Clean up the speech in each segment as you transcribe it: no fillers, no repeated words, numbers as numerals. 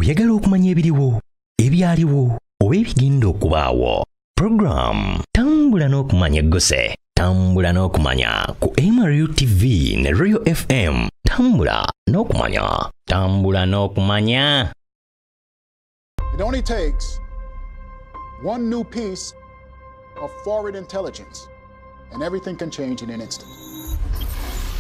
oyagala okumanya ebiriwo ebyaliwo oba ebigenda okubaawo. Program tambula n'okumanya eggose, tambula n'okumanya ku MRU TV ne Royal FM. Tambula n'okumanya, tambula n'okumanya. It only takes one new piece of foreign intelligence and everything can change in an instant.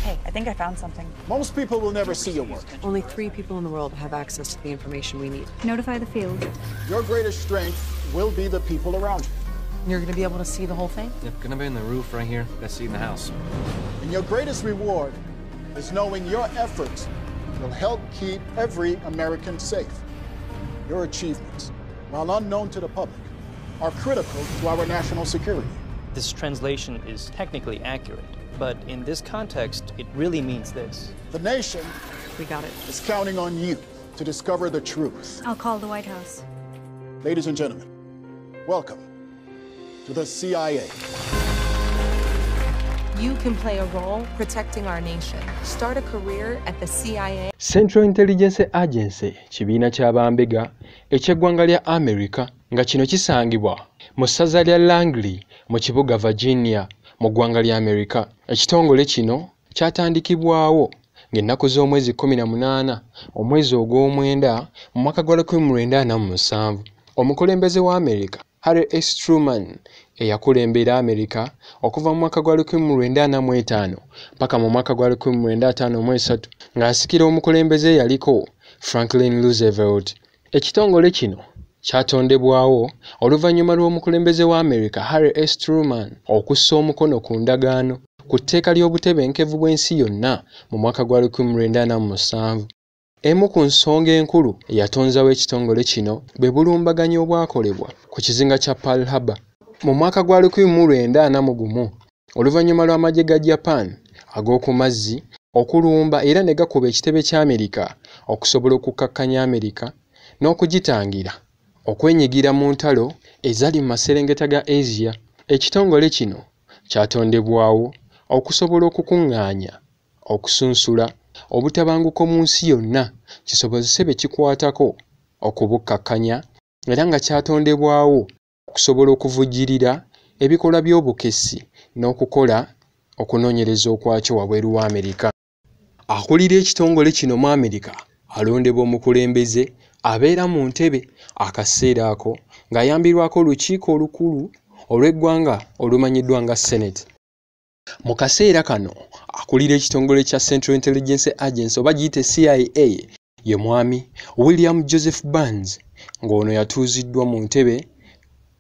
Hey, I think I found something. Most people will never see your work. Only 3 people in the world have access to the information we need. Notify the field. Your greatest strength will be the people around you. You're going to be able to see the whole thing? Yep, gonna be in the roof right here. Got seat in the house. And your greatest reward is knowing your efforts will help keep every American safe. Your achievements, while unknown to the public, are critical to our national security. This translation is technically accurate, but in this context, it really means this. The nation, We got it. is counting on you to discover the truth. I'll call the White House. Ladies and gentlemen, welcome to the CIA. You can play a role protecting our nation. Start a career at the CIA. Central Intelligence Agency kibiina ky'abambega eky'eggwanga lya America nga kino kisangibwa mu ssaza lya Langley mu kibuga Virginia mu ggwanga lya America. Ekitongole kino kyatandikibwawo ng'ennaku z'omwezi 18 omwezi ogw'omwenda mu mwaka gwa 1947. Omukulembeze wa America Harry S. Truman eyakulembera America okuva mu mwaka gwa 1945 mpaka mu mwaka gwa 1953 ng'asikira omukulembeze yaliko Franklin Roosevelt. Ekitongole kino kyatondebwawo oluvannyuma lw'omukulembeze wa America Harry S. Truman okussa omukono ku ndagaano ku tteeka ly'obutebenkevu bw'ensi yonna mu mwaka gwa 1947. Emu ku nsonga enkulu eyatonzawo ekitongole kino bwe bulumbaganyi obwakolebwa ku kizinga kya Pearl Harbor mu mwaka gwa 1941 oluvannyuma lw'amagye ga Japan ag'oku mazzi okulumba era ne gakuba ekitebe kya Amerika okusobola okukkakkanya Amerika n'okugitangira okwenyigira mu ntalo ezali mu maserengeta ga Asia. Ekitongole kino kyatondebwawo okusobola okukuŋŋaanya, okusunsula obutabanguko mu nsi yonna kisobozese be kikwatako okubukkakkanya era nga kyatondebwawo okusobola okuvujjirira ebikolwa by'obukessi n'okukola okunoonyereza okwakyo wabweru wa Amerika. Akulira ekitongole kino mu Amerika alondebwa omukulembeze abeera mu ntebe akaseera ako ng'ayambirwako olukiiko olukulu olw'eggwanga olumanyiddwa nga Senate. Mu kaseera kano akulira ekitongole kya Central Intelligence Agency oba giyite CIA ye mwami William Joseph Burns ng'ono yatuuziddwa mu ntebe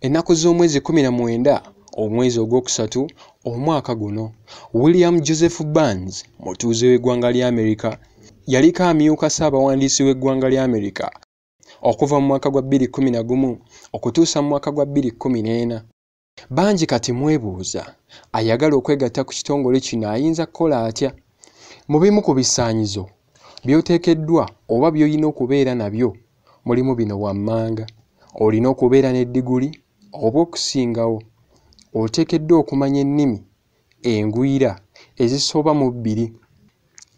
ennaku z'omwezi 19 omwezi ogwokusatu omwaka guno. William Joseph Burns mutuuze w'eggwanga lya Amerika yaliko amyuka ssaabawandiisi w'eggwanga lya Amerika okuva mu mwaka gwa 2011 okutuusa mu mwaka gwa 2014. Bangi kati mwebuuza ayagala okwegatta ku kitongole kino ayinza kukola atya? Mu bimu ku bisaanyizo by'oteekeddwa oba by'olina okubeera nabyo mulimu bino wammanga. Olina okubeera ne diguli oba okusingawo. Oteekeddwa okumanya ennimi engwira ezisoba mu 2.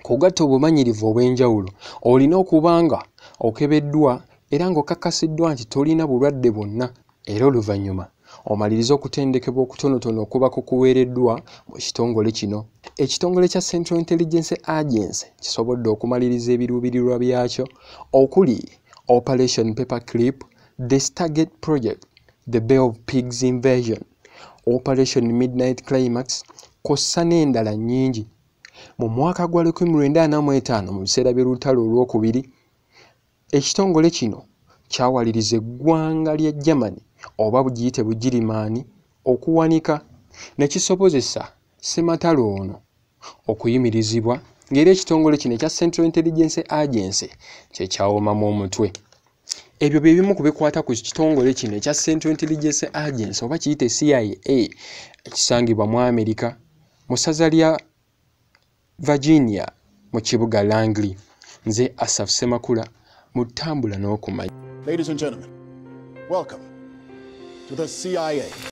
Kugatta obumanyirivu obw'enjawulo. Olina okuba nga okebeddwa era ng'okakkasiddwa nti tolina bulwadde bwonna era oluvannyuma omaliriza okutendekebwa okutonotono okuba kukuweereddwa mu kitongole kino. Ekitongole kya Central Intelligence Agency kisobodde okumaliriza ebiruubirirwa byakyo okuli Operation Paperclip, The Stargate Project, The Bay of Pigs Invasion, Operation Midnight Climax kw'ossa n'endala nnyingi. Mu mwaka gwa 1945 mu biseera by'olutalo olwokubiri ekitongole kino kyawaliriza eggwanga lya Germany oba bugiyite Bugirimaani okuwanika ne kisobozesa ssematalo ono okuyimirizibwa ng'era ekitongole kino ekya Central Intelligence Agency kye kyawomamu omutwe. Ebyo bye bimu ku bikwata ku kitongole kino ekya Central Intelligence Agency oba kiyite CIA ekisangibwa mu Amerika mu ssaza lya Virginia mu kibuga Langley. Nze Asaf Semakula mu ttambula n'okumanya. Ladies and gentlemen, welcome to the CIA.